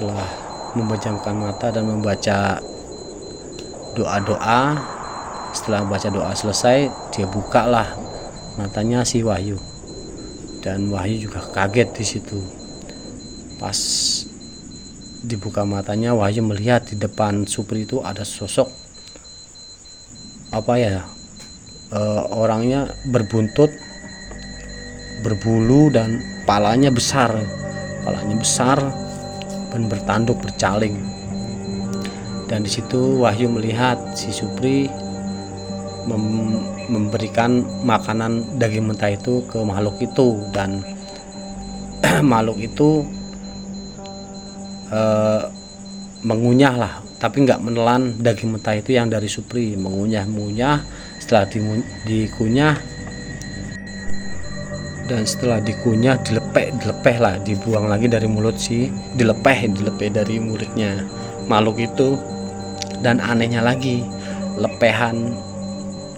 setelah memejamkan mata dan membaca doa-doa, setelah baca doa selesai, dia bukalah matanya si Wahyu. Dan Wahyu juga kaget di situ. Pas dibuka matanya, Wahyu melihat di depan Supri itu ada sosok orangnya berbuntut, berbulu, dan palanya besar dan bertanduk bercaling. Dan di situ Wahyu melihat si Supri memberikan makanan daging mentah itu ke makhluk itu, dan makhluk itu mengunyah lah, tapi nggak menelan daging mentah itu yang dari Supri, mengunyah. Setelah dikunyah dan setelah dikunyah dilepeh lah, dibuang lagi dari mulut dilepeh dari mulutnya makhluk itu. Dan anehnya lagi, lepehan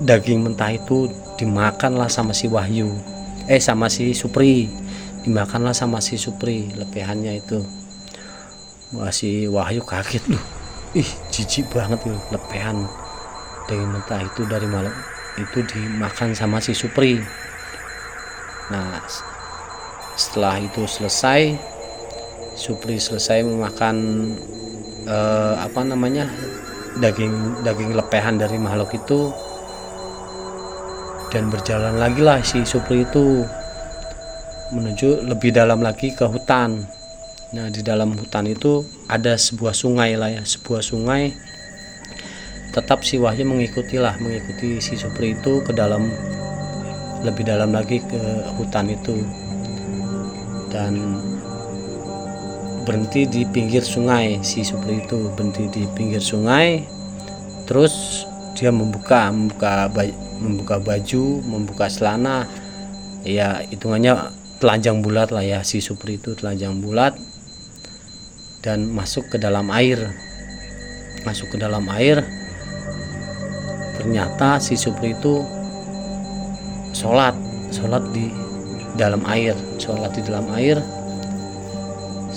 daging mentah itu dimakanlah sama si Wahyu, sama si Supri, dimakanlah sama si Supri lepehannya itu. Wah, si Wahyu kaget loh, jijik banget loh, lepehan daging mentah itu dari makhluk itu dimakan sama si Supri. Nah, setelah itu selesai, Supri selesai memakan daging lepehan dari makhluk itu, dan berjalan lagi lah si Supri itu menuju lebih dalam lagi ke hutan. Nah, di dalam hutan itu ada sebuah sungai. Tetap si Wahyu mengikuti si Supri itu ke dalam, lebih dalam lagi ke hutan itu, dan berhenti di pinggir sungai. Si Supri itu berhenti di pinggir sungai, terus dia membuka baju, membuka celana, ya hitungannya telanjang bulat lah ya, si Supri itu telanjang bulat, dan masuk ke dalam air. Ternyata si Supri itu sholat di dalam air,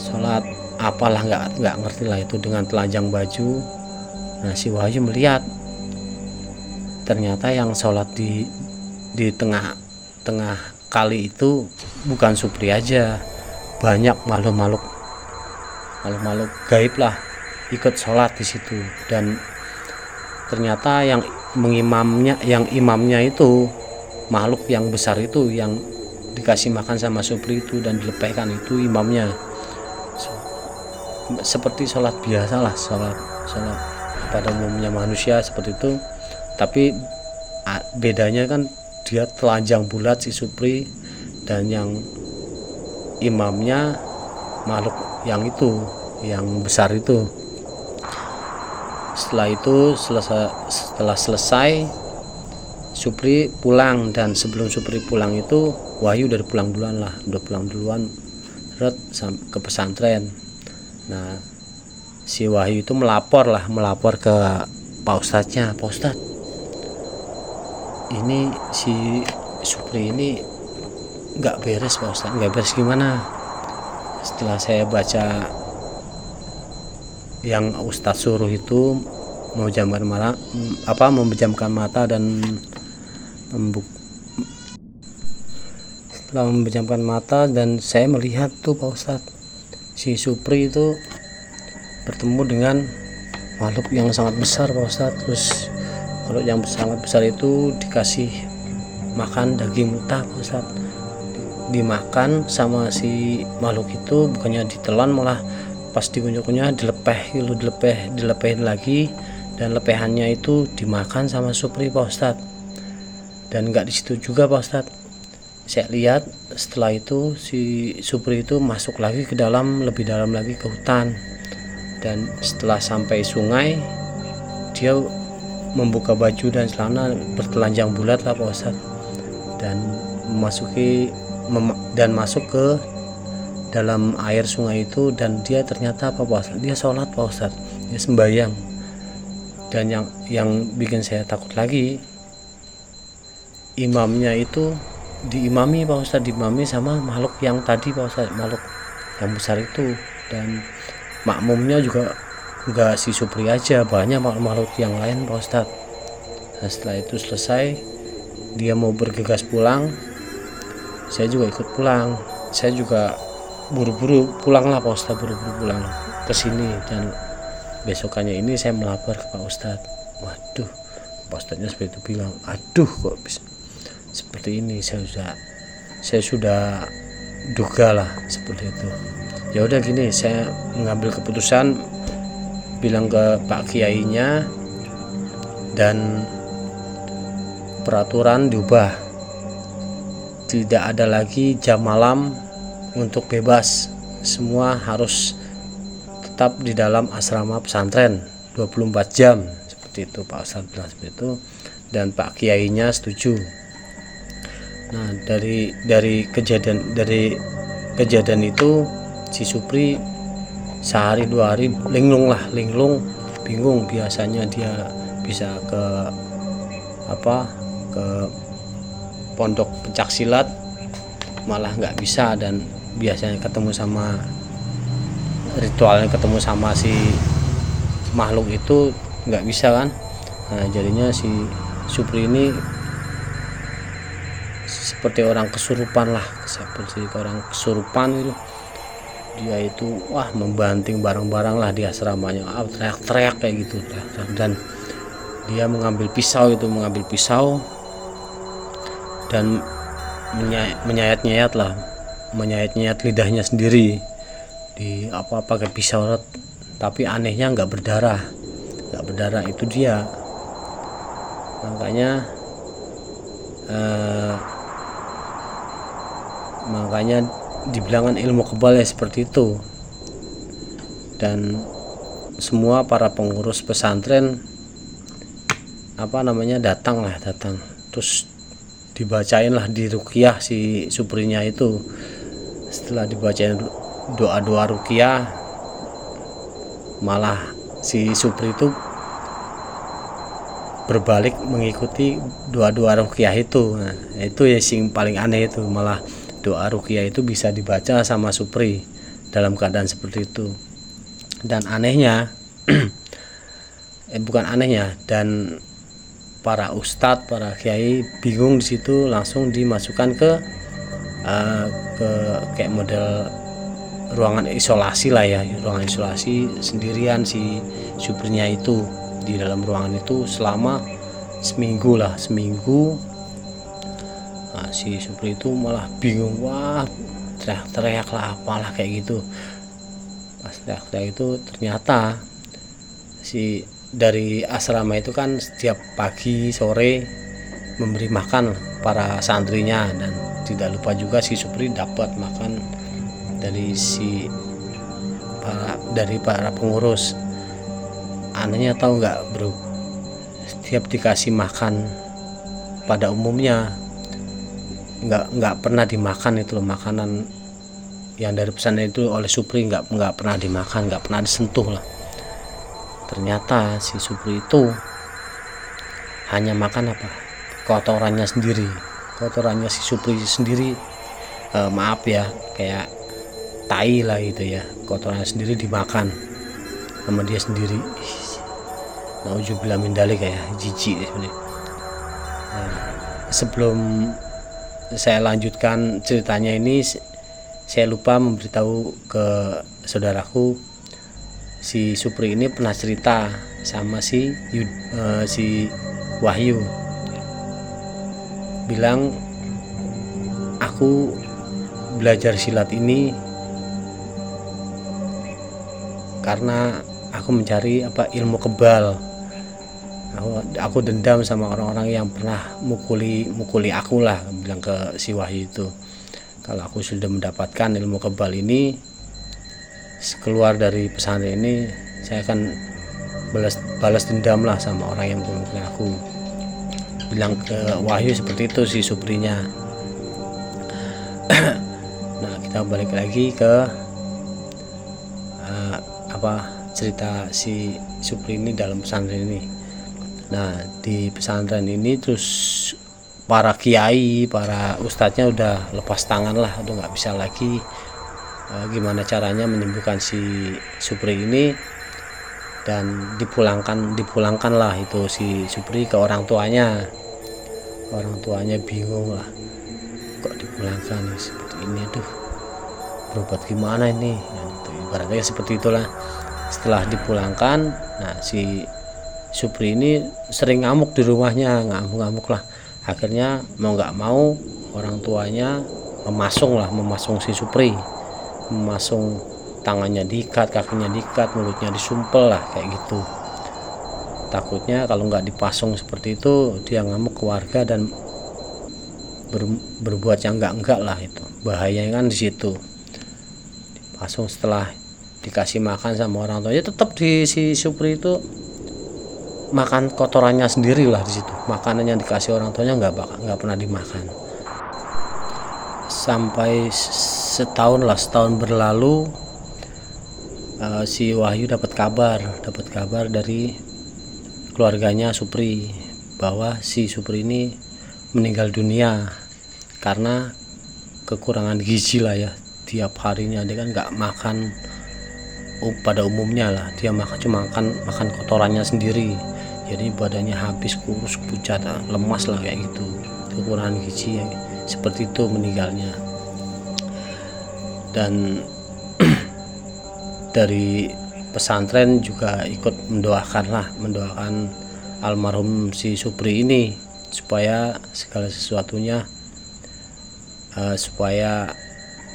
sholat apalah, nggak ngerti lah itu, dengan telanjang baju. Nah, si Wahyu melihat ternyata yang sholat di tengah kali itu bukan Supri aja, banyak makhluk gaib lah ikut sholat di situ. Dan ternyata yang imamnya itu makhluk yang besar itu, yang dikasih makan sama Supri itu dan dilepehkan itu imamnya. Seperti sholat biasa lah, sholat pada umumnya manusia seperti itu, tapi bedanya kan dia telanjang bulat si Supri, dan yang imamnya makhluk yang besar itu. Setelah selesai Supri pulang, dan sebelum Supri pulang itu Wahyu udah pulang duluan ke pesantren. Nah, si Wahyu itu melapor ke Pak Ustadznya. Pak Ustadz, ini si Supri ini nggak beres Pak Ustadz. Nggak beres gimana? Setelah saya baca yang Ustadz suruh itu memejamkan mata dan setelah memejamkan mata, dan saya melihat tuh Pak Ustadz, si Supri itu bertemu dengan makhluk yang sangat besar Pak Ustadz. Terus makhluk yang sangat besar itu dikasih makan daging mentah Pak Ustadz, dimakan sama si makhluk itu, bukannya ditelan, malah pas dikunyah-kunyah dilepehin lagi, dan lepehannya itu dimakan sama Supri Pak Ustadz. Dan nggak di situ juga Pak Ustadz, saya lihat setelah itu si Supri itu masuk lagi ke dalam, lebih dalam lagi ke hutan, dan setelah sampai sungai dia membuka baju dan celana bertelanjang bulat lah Pak Ustadz, dan masuk ke dalam air sungai itu. Dan dia ternyata Pak Ustadz, dia sholat Pak Ustadz, dia sembahyang. Dan yang bikin saya takut lagi, imamnya itu diimami Pak Ustadz, diimami sama makhluk yang tadi Pak Ustadz, makhluk yang besar itu. Dan makmumnya juga enggak si Supri aja, banyak makhluk yang lain Pak Ustadz. Nah, setelah itu selesai, dia mau bergegas pulang, saya juga ikut pulang. Saya juga buru-buru pulang lah Pak Ustadz, buru-buru pulang ke sini. Dan besokannya ini saya melapor ke Pak Ustadz. Waduh, Pak Ustadznya seperti itu bilang, aduh kok bisa seperti ini. Saya sudah duga lah seperti itu. Ya udah gini, saya mengambil keputusan, bilang ke Pak Kiainya, dan peraturan diubah, tidak ada lagi jam malam untuk bebas, semua harus tetap di dalam asrama pesantren 24 jam, seperti itu Pak Ustadz bilang seperti itu. Dan Pak Kiainya setuju. Nah, dari kejadian itu si Supri sehari 2 hari linglung, bingung. Biasanya dia bisa ke pondok pencak silat, malah nggak bisa. Dan biasanya ketemu sama ritualnya, ketemu sama si makhluk itu nggak bisa kan. Nah, jadinya si Supri ini seperti orang kesurupan lah, seperti orang kesurupan itu. Dia itu membanting barang-barang lah di asramanya, teriak-teriak kayak gitu. Dan dia mengambil pisau dan menyayat-nyayat lidahnya sendiri di pakai pisau. Tapi anehnya nggak berdarah itu dia. Makanya dibilangkan ilmu kebal ya seperti itu. Dan semua para pengurus pesantren datang, terus dibacain lah di ruqyah si Suprinya itu. Setelah dibacain doa-doa ruqyah, malah si Supri itu berbalik mengikuti doa-doa ruqyah itu. Nah, itu ya sing paling aneh itu, malah doa ruqyah itu bisa dibaca sama Supri dalam keadaan seperti itu. Dan anehnya dan para ustadz, para kiai bingung di situ, langsung dimasukkan ke kayak model ruangan isolasi lah ya, ruangan isolasi sendirian si Suprinya itu di dalam ruangan itu selama seminggu. Nah, si Supri itu malah bingung, teriak-teriak lah, apalah kayak gitu. Pas teriak-teriak itu ternyata dari asrama itu kan setiap pagi sore memberi makan para santrinya, dan tidak lupa juga si Supri dapat makan dari para pengurus. Anehnya tahu nggak bro, setiap dikasih makan pada umumnya nggak pernah dimakan itu loh, makanan yang dari pesantren itu oleh Supri nggak pernah dimakan, nggak pernah disentuh lah. Ternyata si Supri itu hanya makan kotorannya si Supri sendiri. Maaf ya, kayak tai lah gitu ya, kotorannya sendiri dimakan sama dia sendiri. Nauzubillah min dzalik, kayak jijik sebenarnya. Sebelum saya lanjutkan ceritanya ini, saya lupa memberitahu ke saudaraku, si Supri ini pernah cerita sama si Wahyu, bilang, aku belajar silat ini karena aku mencari ilmu kebal. Aku dendam sama orang-orang yang pernah mukuli aku lah, bilang ke si Wahyu itu. Kalau aku sudah mendapatkan ilmu kebal ini, keluar dari pesantren ini, saya akan balas dendam lah sama orang yang mukuli aku. Bilang ke Wahyu seperti itu si Suprinya. Nah, kita balik lagi ke cerita si Supri ini dalam pesantren ini. Nah, di pesantren ini terus para kiai, para ustadznya udah lepas tangan lah, udah nggak bisa lagi gimana caranya menyembuhkan si Supri ini, dan dipulangkanlah itu si Supri ke orang tuanya. Orang tuanya bingung lah, kok dipulangkan seperti ini, aduh berobat gimana ini, gitu. Ibaratnya seperti itulah. Setelah dipulangkan, nah si Supri ini sering ngamuk di rumahnya, ngamuk lah. Akhirnya mau nggak mau orang tuanya memasung si Supri, memasung tangannya diikat, kakinya diikat, mulutnya disumpel lah kayak gitu. Takutnya kalau nggak dipasung seperti itu dia ngamuk ke warga dan berbuat yang enggak lah, itu bahayanya kan di situ. Dipasung, setelah dikasih makan sama orang tuanya, tetap si Supri itu makan kotorannya sendiri lah di situ. Makanan yang dikasih orang tuanya nggak pernah dimakan. Sampai setahun berlalu, si Wahyu dapat kabar dari keluarganya Supri bahwa si Supri ini meninggal dunia karena kekurangan gizi lah ya. Tiap harinya dia kan nggak makan pada umumnya lah, dia cuma makan kotorannya sendiri, jadi badannya habis, kurus, pucat, lemas lah kayak gitu, kekurangan gizi seperti itu meninggalnya. Dan dari pesantren juga ikut mendoakan almarhum si Supri ini supaya segala sesuatunya supaya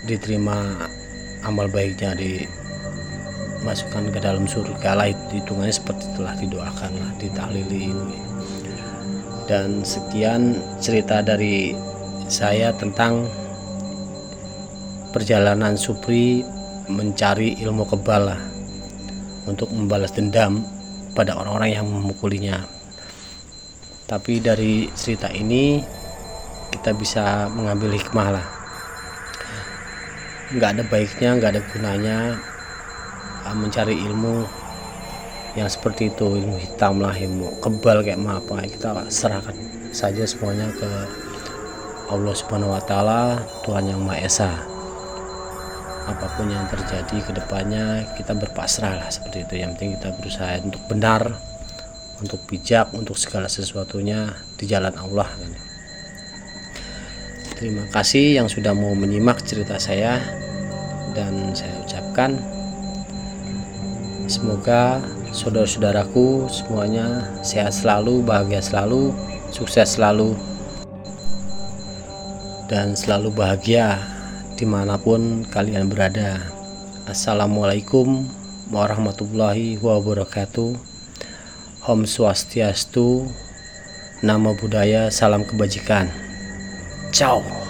diterima amal baiknya, dimasukkan ke dalam surga lah, hitungannya seperti itulah, didoakan lah, ditahlili ini. Dan sekian cerita dari saya tentang perjalanan Supri mencari ilmu kebal lah, untuk membalas dendam pada orang-orang yang memukulinya. Tapi dari cerita ini kita bisa mengambil hikmah lah, nggak ada baiknya, nggak ada gunanya mencari ilmu yang seperti itu, ilmu hitam lah, ilmu kebal kayak apa, kita serahkan saja semuanya ke Allah Subhanahu wa Ta'ala, Tuhan yang Maha Esa. Apapun yang terjadi ke depannya kita berpasrah lah, seperti itu. Yang penting kita berusaha untuk benar, untuk bijak, untuk segala sesuatunya di jalan Allah. Terima kasih yang sudah mau menyimak cerita saya, dan saya ucapkan semoga saudara-saudaraku semuanya sehat selalu, bahagia selalu, sukses selalu, dan selalu bahagia dimanapun kalian berada. Assalamualaikum warahmatullahi wabarakatuh. Om Swastiastu, Namo Buddhaya, salam kebajikan. Ciao.